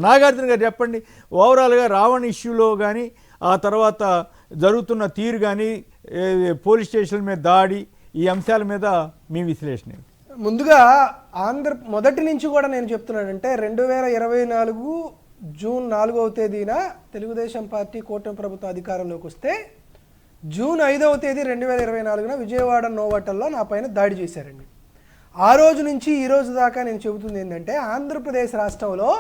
నాగార్జున గారు చెప్పండి, ఓవరాల్గా రావణ్ ఇష్యూలో కానీ ఆ తర్వాత జరుగుతున్న తీరు కానీ పోలీస్ స్టేషన్ల మీద దాడి ఈ అంశాల మీద మీ విశ్లేషణ. ముందుగా మొదటి నుంచి కూడా నేను చెప్తున్నానంటే 2024 జూన్ 4వ తేదీన తెలుగుదేశం పార్టీ కూటమి ప్రభుత్వం అధికారంలోకి వస్తే జూన్ 5వ తేదీ 2024న విజయవాడ నోవాటల్లో నా పైన దాడి చేశారండి. ఆ రోజు నుంచి ఈ రోజు దాకా నేను చెబుతుంది ఏంటంటే ఆంధ్రప్రదేశ్ రాష్ట్రంలో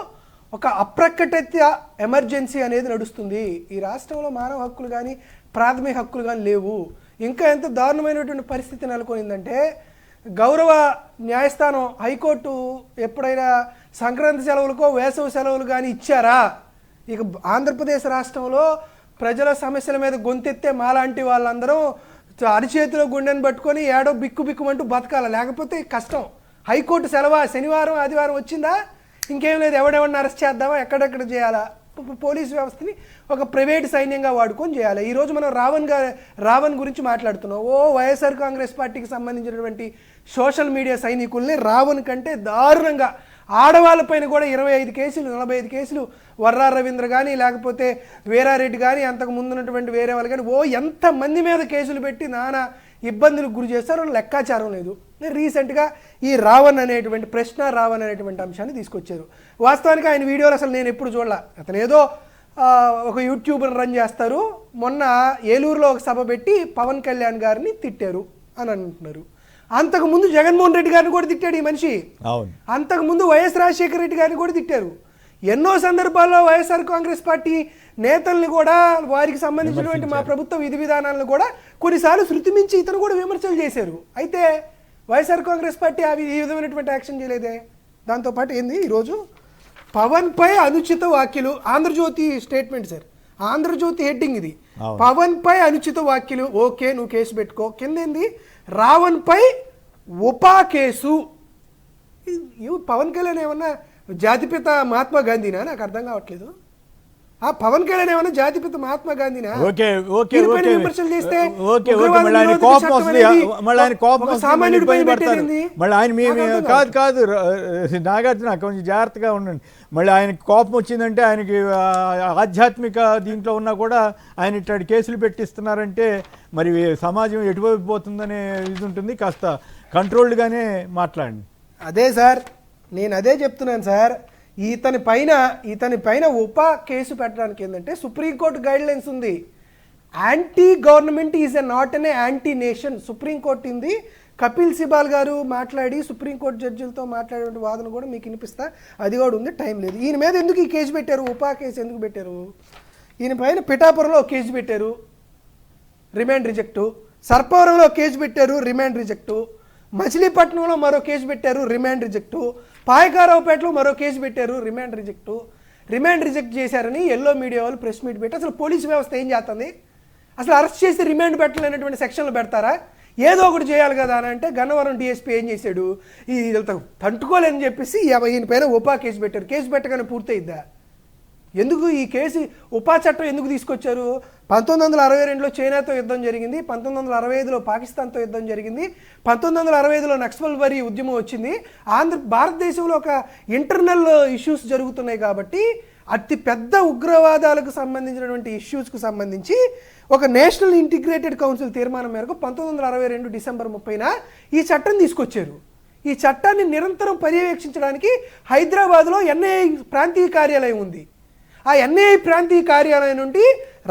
ఒక అప్రకటిత ఎమర్జెన్సీ అనేది నడుస్తుంది. ఈ రాష్ట్రంలో మానవ హక్కులు కానీ ప్రాథమిక హక్కులు కానీ లేవు. ఇంకా ఎంత దారుణమైనటువంటి పరిస్థితి నెలకొనిందంటే గౌరవ న్యాయస్థానం హైకోర్టు ఎప్పుడైనా సంక్రాంతి సెలవులకో వేసవి సెలవులు కానీ ఇచ్చారా? ఇక ఆంధ్రప్రదేశ్ రాష్ట్రంలో ప్రజల సమస్యల మీద గొంతెత్తే మాలాంటి వాళ్ళందరూ అరిచేతిలో గుండెని పట్టుకొని ఏడో బిక్కుమంటూ బతకాలి, లేకపోతే కష్టం. హైకోర్టు సెలవు శనివారం ఆదివారం వచ్చిందా, ఇంకేం లేదు, ఎవడెవరిని అరెస్ట్ చేద్దామా, ఎక్కడెక్కడ చేయాలా, పోలీస్ వ్యవస్థని ఒక ప్రైవేట్ సైన్యంగా వాడుకొని చేయాలి. ఈరోజు మనం రావణ్ గురించి మాట్లాడుతున్నాం. వైఎస్ఆర్ కాంగ్రెస్ పార్టీకి సంబంధించినటువంటి సోషల్ మీడియా సైనికుల్ని రావణ్ కంటే దారుణంగా ఆడవాళ్ళపైన కూడా 25 కేసులు 45 కేసులు వర్రా రవీంద్ర కానీ లేకపోతే వీరారెడ్డి కానీ అంతకు ముందున్నటువంటి వేరే వాళ్ళు కానీ ఎంతమంది మీద కేసులు పెట్టి నానా ఇబ్బందులకు గురి చేస్తారో లెక్కాచారం లేదు. రీసెంట్గా ఈ రావణ్ అనేటువంటి అంశాన్ని తీసుకొచ్చారు. వాస్తవానికి ఆయన వీడియోలు అసలు నేను ఎప్పుడు చూడలే. అతను ఏదో ఒక యూట్యూబర్ రన్ చేస్తారు. మొన్న ఏలూరులో ఒక సభ పెట్టి పవన్ కళ్యాణ్ గారిని తిట్టారు అని అంటున్నారు. అంతకుముందు జగన్మోహన్ రెడ్డి గారిని కూడా తిట్టాడు ఈ మనిషి. అంతకుముందు వైఎస్ రాజశేఖర రెడ్డి గారిని కూడా తిట్టారు. ఎన్నో సందర్భాల్లో వైఎస్ఆర్ కాంగ్రెస్ పార్టీ నేతల్ని కూడా వారికి సంబంధించినటువంటి మా ప్రభుత్వ విధి విధానాలను కూడా కొన్నిసార్లు శృతి మించి ఇతను కూడా విమర్శలు చేశారు. అయితే వైఎస్ఆర్ కాంగ్రెస్ పార్టీ అవి ఈ విధమైనటువంటి యాక్షన్ చేయలేదే. దాంతోపాటు ఏంది ఈరోజు పవన్ పై అనుచిత వ్యాఖ్యలు, Andhra Jyothi statement sir, Andhra Jyothi heading ఇది, పవన్ పై అనుచిత వ్యాఖ్యలు, ఓకే నువ్వు కేసు పెట్టుకో. కింద ఏంది రావణ్ పై ఉపా కేసు. పవన్ కళ్యాణ్ ఏమన్నా జాతిపిత మహాత్మా గాంధీనా? నాకు అర్థం కావట్లేదు. పవన్ కళ్యాణ్ ఏమన్నా జాతిపిత మహాత్మా గాంధీనా? విమర్శలు చేస్తే కాదు నాగార్జున కొంచెం జాగ్రత్తగా ఉండండి. మళ్ళీ ఆయనకి కోపం వచ్చిందంటే ఆయనకి ఆధ్యాత్మిక దీంట్లో ఉన్నా కూడా ఆయన ఇట్లాంటి కేసులు పెట్టిస్తున్నారంటే మరి సమాజం ఎటువైపు పోతుందనే ఇది ఉంటుంది. కాస్త కంట్రోల్డ్గానే మాట్లాడండి. అదే సార్, నేను అదే చెప్తున్నాను సార్. ఇతని పైన ఉప కేసు పెట్టడానికి ఏంటంటే సుప్రీంకోర్టు గైడ్ లైన్స్ ఉంది. Anti government is not an anti nation. Supreme court ఉంది. కపిల్ సిబాల్ గారు మాట్లాడి సుప్రీంకోర్టు జడ్జిలతో మాట్లాడే వాదన కూడా మీకు వినిపిస్తా, అది కూడా ఉంది. టైం లేదు. ఈయన మీద ఎందుకు ఈ కేసు పెట్టారు? ఉపా కేసు ఎందుకు పెట్టారు? ఈయన పైన పిఠాపురంలో ఒక కేసు పెట్టారు, రిమాండ్ రిజెక్టు. సర్పవరంలో కేసు పెట్టారు, రిమాండ్ రిజెక్టు. మచిలీపట్నంలో మరో కేసు పెట్టారు, రిమాండ్ రిజెక్టు. పాయకారావుపేటలో మరో కేసు పెట్టారు, రిమాండ్ రిజెక్టు. రిమాండ్ రిజెక్ట్ చేశారని ఎల్లో మీడియా వాళ్ళు ప్రెస్ మీట్ పెట్టి అసలు పోలీసు వ్యవస్థ ఏం చేస్తుంది? అసలు అరెస్ట్ చేసి రిమాండ్ పెట్టలేనటువంటి సెక్షన్లు పెడతారా? ఏదో ఒకటి చేయాలి కదా అని అంటే గన్నవరం డిఎస్పీ ఏం చేశాడు, ఇది తంటుకోలేని చెప్పేసి ఈయన పైన ఉపా కేసు పెట్టారు. కేసు పెట్టగానే పూర్తయిద్దా? ఎందుకు ఈ కేసు ఉపా చట్టం ఎందుకు తీసుకొచ్చారు? 1962లో చైనాతో యుద్ధం జరిగింది, 1965లో పాకిస్తాన్తో యుద్ధం జరిగింది, 1965లో నక్సల్బరీ ఉద్యమం వచ్చింది. భారతదేశంలో ఒక ఇంటర్నల్ ఇష్యూస్ జరుగుతున్నాయి కాబట్టి అతి పెద్ద ఉగ్రవాదాలకు సంబంధించినటువంటి ఇష్యూస్కు సంబంధించి ఒక నేషనల్ ఇంటిగ్రేటెడ్ కౌన్సిల్ తీర్మానం మేరకు 1962 డిసెంబర్ 30న ఈ చట్టం తీసుకొచ్చారు. ఈ చట్టాన్ని నిరంతరం పర్యవేక్షించడానికి హైదరాబాద్లో ఎన్ఐఏ ప్రాంతీయ కార్యాలయం ఉంది. ఆ ఎన్ఐఏ ప్రాంతీయ కార్యాలయం నుండి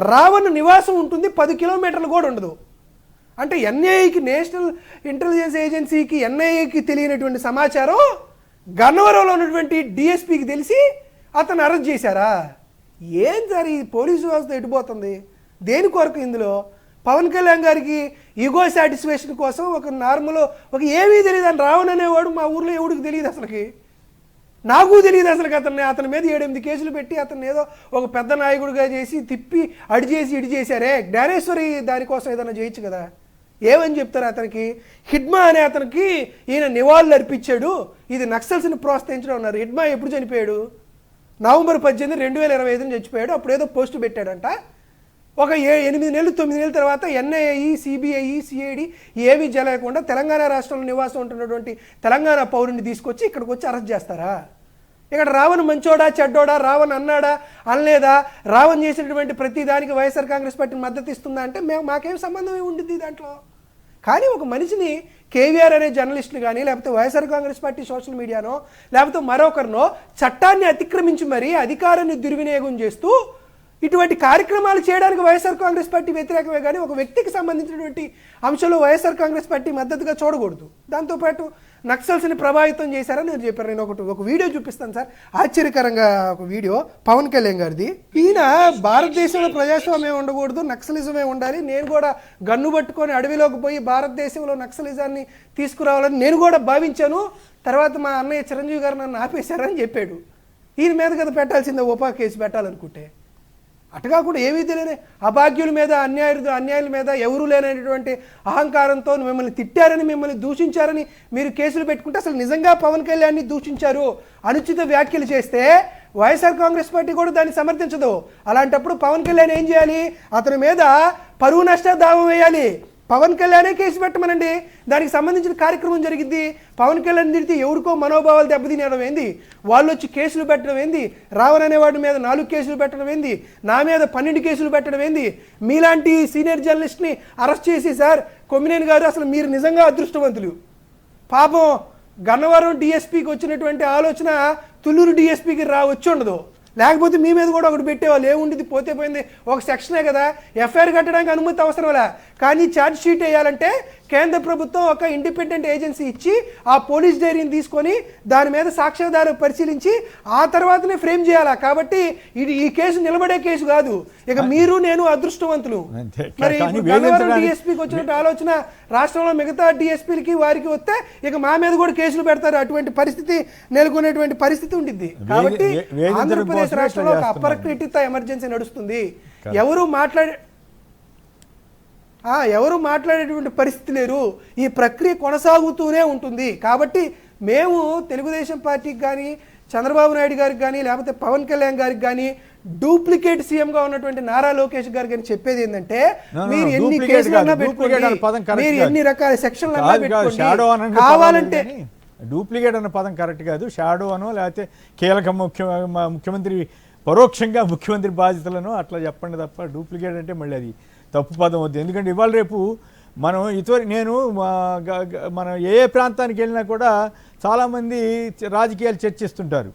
రావణ్ నివాసం ఉంటుంది, 10 కిలోమీటర్లు కూడా ఉండదు. అంటే ఎన్ఐఏకి, నేషనల్ ఇంటెలిజెన్స్ ఏజెన్సీకి, ఎన్ఐఏకి తెలియనటువంటి సమాచారం గన్నవరంలో ఉన్నటువంటి డిఎస్పీకి తెలిసి అతను అరెస్ట్ చేశారా? ఏం సార్ ఈ పోలీసు వ్యవస్థ ఎటుపోతుంది? దేని కొరకు? ఇందులో పవన్ కళ్యాణ్ గారికి ఈగో సాటిస్ఫాక్షన్ కోసం ఒక నార్మల్ ఏమీ తెలియదు అని రావణ్ అనేవాడు మా ఊర్లో ఎవడికి తెలియదు, అసలుకి నాకు తెలియదు అసలు. అతని మీద 7-8 కేసులు పెట్టి అతను ఏదో ఒక పెద్ద నాయకుడిగా చేసి తిప్పి ఇడి చేశారే. జ్ఞానేశ్వరి దానికోసం ఏదైనా చేయొచ్చు కదా. ఏమని చెప్తారు అతనికి? హిడ్మా అనే అతనికి ఈయన నివాళులు అర్పించాడు, ఇది నక్సల్స్ని ప్రోత్సహించడం అన్నారు. హిడ్మా ఎప్పుడు చనిపోయాడు? నవంబర్ 18, 2025 చచ్చిపోయాడు. అప్పుడు ఏదో పోస్టు పెట్టాడంట. ఒక 8 నెలలు 9 నెలల తర్వాత ఎన్ఐఏ, సిబిఐ, సిఐడి ఏమీ జరగకుండా తెలంగాణ రాష్ట్రంలో నివాసం ఉంటున్నటువంటి తెలంగాణ పౌరుని తీసుకొచ్చి ఇక్కడికి వచ్చి అరెస్ట్ చేస్తారా? ఇక్కడ రావణ్ మంచోడా చెడ్డోడా, రావణ్ అన్నాడా అనలేదా, రావణ్ చేసినటువంటి ప్రతి దానికి వైఎస్ఆర్ కాంగ్రెస్ పార్టీ మద్దతు ఇస్తుందా అంటే మాకేం సంబంధం ఉంటుంది దాంట్లో. కానీ ఒక మనిషిని కేవీఆర్ అనే జర్నలిస్టులు కానీ లేకపోతే వైఎస్ఆర్ కాంగ్రెస్ పార్టీ సోషల్ మీడియానో లేకపోతే మరొకరినో చట్టాన్ని అతిక్రమించి మరీ అధికారాన్ని దుర్వినియోగం చేస్తూ ఇటువంటి కార్యక్రమాలు చేయడానికి వైఎస్ఆర్ కాంగ్రెస్ పార్టీ వ్యతిరేకమే కానీ ఒక వ్యక్తికి సంబంధించినటువంటి అంశంలో వైఎస్ఆర్ కాంగ్రెస్ పార్టీ మద్దతుగా చూడకూడదు. దాంతోపాటు నక్సల్స్ని ప్రభావితం చేశారని నేను చెప్పాను. నేను ఒక వీడియో చూపిస్తాను సార్, ఆశ్చర్యకరంగా ఒక వీడియో పవన్ కళ్యాణ్ గారిది. ఈయన భారతదేశంలో ప్రజాస్వామ్యం ఉండకూడదు, నక్సలిజమే ఉండాలి, నేను కూడా గన్ను పట్టుకొని అడవిలోకి పోయి భారతదేశంలో నక్సలిజాన్ని తీసుకురావాలని నేను కూడా భావించాను, తర్వాత మా అన్నయ్య చిరంజీవి గారు నన్ను ఆపేశారని చెప్పాడు. ఈయన మీద కదా పెట్టాల్సిందే ఉపా కేసు పెట్టాలనుకుంటే. అటుగా కూడా ఏమీ తెలియని అభాగ్యుల మీద అన్యాయుల మీద ఎవరూ లేనటువంటి అహంకారంతో మిమ్మల్ని తిట్టారని మిమ్మల్ని దూషించారని మీరు కేసులు పెట్టుకుంటే అసలు నిజంగా పవన్ కళ్యాణ్ని దూషించారు, అనుచిత వ్యాఖ్యలు చేస్తే వైఎస్ఆర్ కాంగ్రెస్ పార్టీ కూడా దాన్ని సమర్థించదు. అలాంటప్పుడు పవన్ కళ్యాణ్ ఏం చేయాలి? అతని మీద పరువు నష్ట దావం వేయాలి, పవన్ కళ్యాణే కేసు పెట్టమనండి, దానికి సంబంధించిన కార్యక్రమం జరిగింది. పవన్ కళ్యాణ్ తిరిగితే ఎవరికో మనోభావాలు దెబ్బతినడం ఏంది, వాళ్ళు వచ్చి కేసులు పెట్టడం ఏంది, రావణ్ అనేవాడి మీద 4 కేసులు పెట్టడం ఏంది, నా మీద 12 కేసులు పెట్టడం ఏంది, మీలాంటి సీనియర్ జర్నలిస్ట్ని అరెస్ట్ చేసి సార్ కొమ్మినేని గారు అసలు మీరు నిజంగా అదృష్టవంతులు. పాపం గన్నవరం డిఎస్పీకి వచ్చినటువంటి ఆలోచన తుళ్ళూరు డిఎస్పీకి వచ్చి ఉండదు, లేకపోతే మీ మీద కూడా ఒకటి పెట్టేవాళ్ళు. ఏముండిది, పోతే పోయింది, ఒక సెక్షనే కదా, ఎఫ్ఐఆర్ కట్టడానికి అనుమతి అవసరంలే. కానీ ఛార్జ్ షీట్ వేయాలంటే కేంద్ర ప్రభుత్వం ఒక ఇండిపెండెంట్ ఏజెన్సీ ఇచ్చి ఆ పోలీస్ డైరీని తీసుకొని దాని మీద సాక్ష్యాధారం పరిశీలించి ఆ తర్వాతనే ఫ్రేమ్ చేయాలా. కాబట్టి ఈ కేసు నిలబడే కేసు కాదు. ఇక మీరు నేను అదృష్టవంతులు. మరి డిఎస్పీకి వచ్చినట్టు ఆలోచన రాష్ట్రంలో మిగతా డిఎస్పీలకి వారికి వస్తే ఇక మా మీద కూడా కేసులు పెడతారు. అటువంటి పరిస్థితి నెలకొనేటువంటి పరిస్థితి ఉండిద్ది. కాబట్టి ఆంధ్రప్రదేశ్ రాష్ట్రంలో ఒక అప్రకటిత ఎమర్జెన్సీ నడుస్తుంది. ఎవరు మాట్లాడేటువంటి పరిస్థితి లేరు. ఈ ప్రక్రియ కొనసాగుతూనే ఉంటుంది. కాబట్టి మేము తెలుగుదేశం పార్టీకి కానీ చంద్రబాబు నాయుడు గారికి కానీ లేకపోతే పవన్ కళ్యాణ్ గారికి కానీ డూప్లికేట్ సీఎంగా ఉన్నటువంటి నారా లోకేష్ గారికి కానీ చెప్పేది ఏంటంటే, మీరు ఎన్ని కేసులన్నా పెట్టుకోండి, మీరు ఎన్ని రకాల సెక్షన్లు పెట్టుకోండి, కావాలంటే డూప్లికేట్ అన్న పదం కరెక్ట్ కాదు, షాడో అనో లేకపోతే కీలక ముఖ్యమంత్రి పరోక్షంగా ముఖ్యమంత్రి బాధ్యతలను అట్లా చెప్పండి తప్ప డూప్లికేట్ అంటే మళ్ళీ అది తప్పు పదం వద్దు. ఎందుకంటే ఇవాళ రేపు మనం నేను మనం ఏ ప్రాంతానికి వెళ్ళినా కూడా చాలామంది రాజకీయాలు చర్చిస్తుంటారు,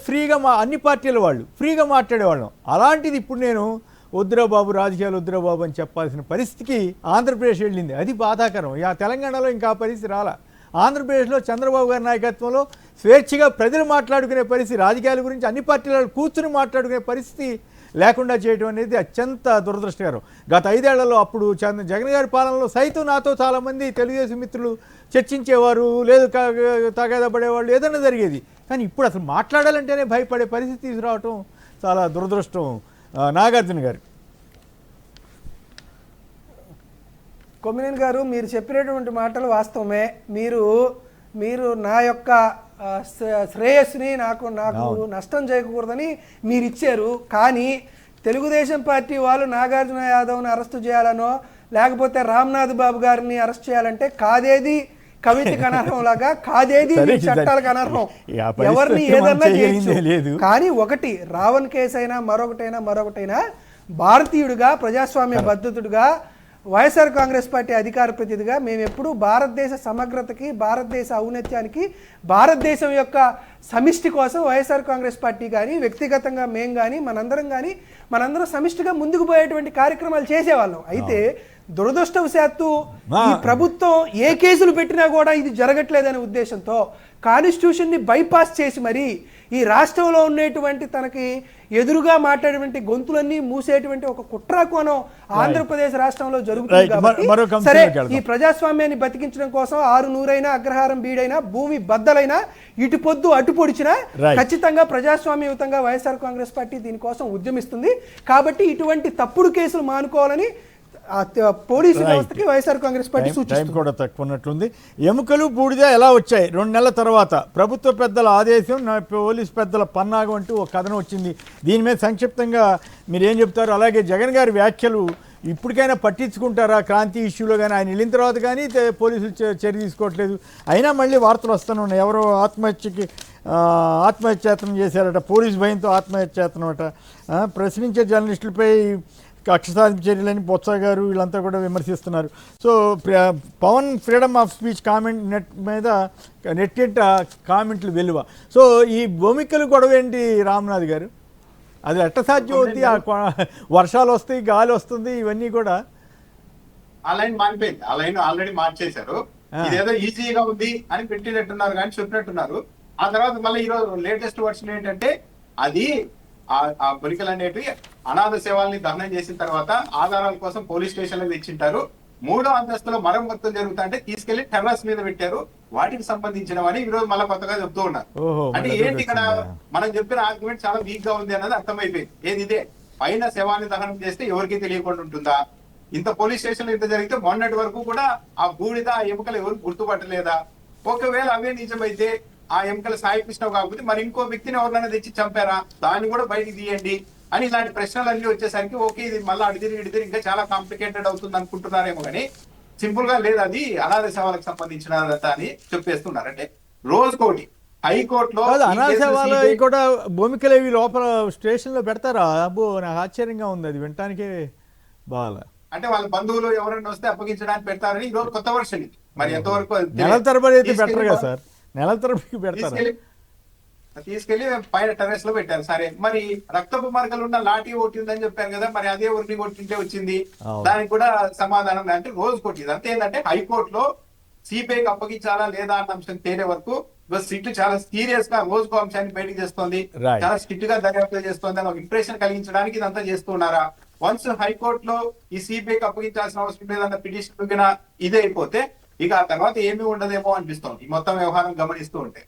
ఫ్రీగా అన్ని పార్టీల వాళ్ళు ఫ్రీగా మాట్లాడేవాళ్ళం. అలాంటిది ఇప్పుడు నేను వద్దురా బాబు రాజకీయాలు వద్దురా బాబు అని చెప్పాల్సిన పరిస్థితికి ఆంధ్రప్రదేశ్ వెళ్ళింది. అది బాధాకరం. తెలంగాణలో ఇంకా పరిస్థితి రాలా. ఆంధ్రప్రదేశ్లో చంద్రబాబు గారి నాయకత్వంలో స్వేచ్ఛగా ప్రజలు మాట్లాడుకునే పరిస్థితి, రాజకీయాల గురించి అన్ని పార్టీల కూర్చుని మాట్లాడుకునే పరిస్థితి లేకుండా చేయడం అనేది అత్యంత దురదృష్టకరం. గత 5 ఏళ్లలో అప్పుడు జగన్ గారి పాలనలో సైతం నాతో చాలామంది తెలుగుదేశం మిత్రులు చర్చించేవారు, లేదు తగాదా పడేవాళ్ళు, ఏదైనా జరిగేది. కానీ ఇప్పుడు అసలు మాట్లాడాలంటేనే భయపడే పరిస్థితి తీసుకురావటం చాలా దురదృష్టం. నాగార్జున గారు. కొమ్మినేని గారు, మీరు చెప్పినటువంటి మాటలు వాస్తవమే. మీరు నా యొక్క శ్రేయస్సుని నాకు నష్టం చేయకూడదని మీరు ఇచ్చారు. కానీ తెలుగుదేశం పార్టీ వాళ్ళు నాగార్జున యాదవ్ని అరెస్టు చేయాలనో లేకపోతే రామ్నాథ్ బాబు గారిని అరెస్ట్ చేయాలంటే కాదేది కవితకి అనర్హం లాగా, కాదేది చట్టాలకు అనర్హం, ఎవరిని ఏదన్నా చేయొచ్చు. కానీ ఒకటి రావణ్ కేసు అయినా మరొకటైనా భారతీయుడిగా ప్రజాస్వామ్య బద్ధతుడిగా వైఎస్ఆర్ కాంగ్రెస్ పార్టీ అధికార ప్రతినిధిగా మేము ఎప్పుడూ భారతదేశ సమగ్రతకి, భారతదేశ ఔన్నత్యానికి, భారతదేశం యొక్క సమిష్టి కోసం వైఎస్ఆర్ కాంగ్రెస్ పార్టీ కానీ వ్యక్తిగతంగా మేము కానీ మనందరం సమిష్టిగా ముందుకు పోయేటువంటి కార్యక్రమాలు చేసేవాళ్ళం. అయితే దురదృష్టవశాత్తు ఈ ప్రభుత్వం ఏ కేసులు పెట్టినా కూడా ఇది జరగట్లేదనే ఉద్దేశంతో కాన్స్టిట్యూషన్ని బైపాస్ చేసి మరి ఈ రాష్ట్రంలో ఉండేటువంటి తనకి ఎదురుగా మాట్లాడేటువంటి గొంతులన్నీ మూసేటువంటి ఒక కుట్రకోణం ఆంధ్రప్రదేశ్ రాష్ట్రంలో జరుగుతుంది. కాబట్టి సరే, ఈ ప్రజాస్వామ్యాన్ని బతికించడం కోసం 6 నూరైనా అగ్రహారం బీడైనా భూమి బద్దలైనా ఇటు పొద్దు అటు పొడిచినా ఖచ్చితంగా ప్రజాస్వామ్యయుతంగా వైఎస్ఆర్ కాంగ్రెస్ పార్టీ దీనికోసం ఉద్యమిస్తుంది. కాబట్టి ఇటువంటి తప్పుడు కేసులు మానుకోవాలని పోలీసు వ్యవస్థకి వైఎస్ఆర్ కాంగ్రెస్ పార్టీ సూచిస్తుంది. టైం కూడా తక్కువ ఉన్నట్లుంది. ఎముకలు బూడిద ఎలా వచ్చాయి? 2 నెలల తర్వాత ప్రభుత్వ పెద్దల ఆదేశం, పోలీసు పెద్దల పన్నాగం అంటూ ఒక కథనం వచ్చింది. దీని మీద సంక్షిప్తంగా మీరు ఏం చెప్తారు? అలాగే జగన్ గారి వ్యాఖ్యలు ఇప్పటికైనా పట్టించుకుంటారా క్రాంతి ఇష్యూలో కానీ ఆయన వెళ్ళిన తర్వాత కానీ పోలీసులు చర్య తీసుకోవట్లేదు. అయినా మళ్ళీ వార్తలు వస్తూనే ఉన్నాయి, ఎవరో ఆత్మహత్యాయత్నం చేశారట, పోలీసు భయంతో ఆత్మహత్యాయత్నం అట, ప్రశ్నించే జర్నలిస్టులపై కక్ష సాధింపు చర్యలని బొత్స గారు వీళ్ళంతా కూడా విమర్శిస్తున్నారు. So Pawan freedom of speech comment మీద నెట్టింట కామెంట్లు వెలువ. సో ఈ భూమికలు గొడవ ఏంటి రామ్నాథ్ గారు, అది ఎట్ట సాధ్యం అవుతుంది? వర్షాలు వస్తాయి, గాలి వస్తుంది, ఇవన్నీ కూడా. ఆ లైన్ మారిపోయింది, ఆ లైన్ ఆల్రెడీ మార్చేశారు. ఇదేదో ఈజీగా ఉంది అని పెట్టినట్టున్నారు కానీ చెప్పినట్టున్నారు. ఆ తర్వాత మళ్ళీ ఈరోజు లేటెస్ట్ వర్షన్ ఏంటంటే అది ఆ బొలికలు అనేటివి అనాథ శవాల్ని దహనం చేసిన తర్వాత ఆధారాల కోసం పోలీస్ స్టేషన్ లో తెచ్చింటారు. 3వ అంతస్తులో మరమ్మతులు జరుగుతుంటే తీసుకెళ్లి టెర్రస్ మీద పెట్టారు, వాటికి సంబంధించినవని ఈ రోజు మళ్ళీ కొత్తగా చెప్తూ ఉన్నారు. అంటే ఏంటి ఇక్కడ మనం చెప్పిన ఆర్గ్యుమెంట్ చాలా వీక్ గా ఉంది అన్నది అర్థమైపోయింది. ఏది ఇదే, పైన శవాన్ని దహనం చేస్తే ఎవరికి తెలియకుండా ఉంటుందా? ఇంత పోలీస్ స్టేషన్ లో ఇంత జరిగితే మొన్నటి వరకు కూడా ఆ బూడిద ఆ ఎముకలు ఎవరు గుర్తుపట్టలేదా? ఒకవేళ అవే నిజమైతే ఆ ఎముకలు సాయి కృష్ణ కాకపోతే మరి ఇంకో వ్యక్తిని ఎవరినైనా తెచ్చి చంపారా, దాన్ని కూడా బయటికి తీయండి అని ఇలాంటి ప్రశ్నలు అన్ని వచ్చేసరికి ఓకే ఇది మళ్ళీ అడిదిరి ఇంకా చాలా కాంప్లికేటెడ్ అవుతుంది అనుకుంటున్నారేమో కానీ సింపుల్ గా లేదు, అది అనాథ సేవలకు సంబంధించిన అని చెప్పేస్తున్నారు. అంటే రోజుకోటి హైకోర్టులో అనాథ సేవలు కూడా భూమికలు ఇవి లోపల స్టేషన్ లో పెడతారా? అబ్బో నాకు ఆశ్చర్యంగా ఉంది, అది వినటానికే బాగా. అంటే వాళ్ళ బంధువులు ఎవరైనా వస్తే అప్పగించడానికి పెడతారని ఈ రోజు కొత్త వర్షన్. మరి ఎంతవరకు నెలల తరబడి అయితే పెట్టరు కదా సార్, నెలల తరబడికి పెడతారు. తీసుకెళ్లి పైన టెర్రస్ లో పెట్టారు. సరే, మరి రక్తపు మరకలు ఉన్న లాఠీ కొట్టిందని చెప్పారు కదా, మరి అదే ఊరిని కొట్టింటే వచ్చింది, దానికి కూడా సమాధానం అంటే రోజు కొట్టింది. అంతే ఏంటంటే హైకోర్టులో సిబిఐకి అప్పగించాలా లేదా అన్న అంశం తేలే వరకు సిట్ చాలా సీరియస్ గా రోజుకో అంశాన్ని బయటకు చేస్తోంది, చాలా స్ట్రిక్ట్ గా దర్యాప్తు చేస్తోంది అని ఒక ఇంప్రెషన్ కలిగించడానికి ఇదంతా చేస్తున్నారా? వన్స్ హైకోర్టులో ఈ సిబిఐకి అప్పగించాల్సిన అవసరం లేదన్న పిటిషన్ ఇదే అయిపోతే ఇక ఆ తర్వాత ఏమీ ఉండదేమో అనిపిస్తోంది ఈ మొత్తం వ్యవహారం గమనిస్తూ ఉంటే.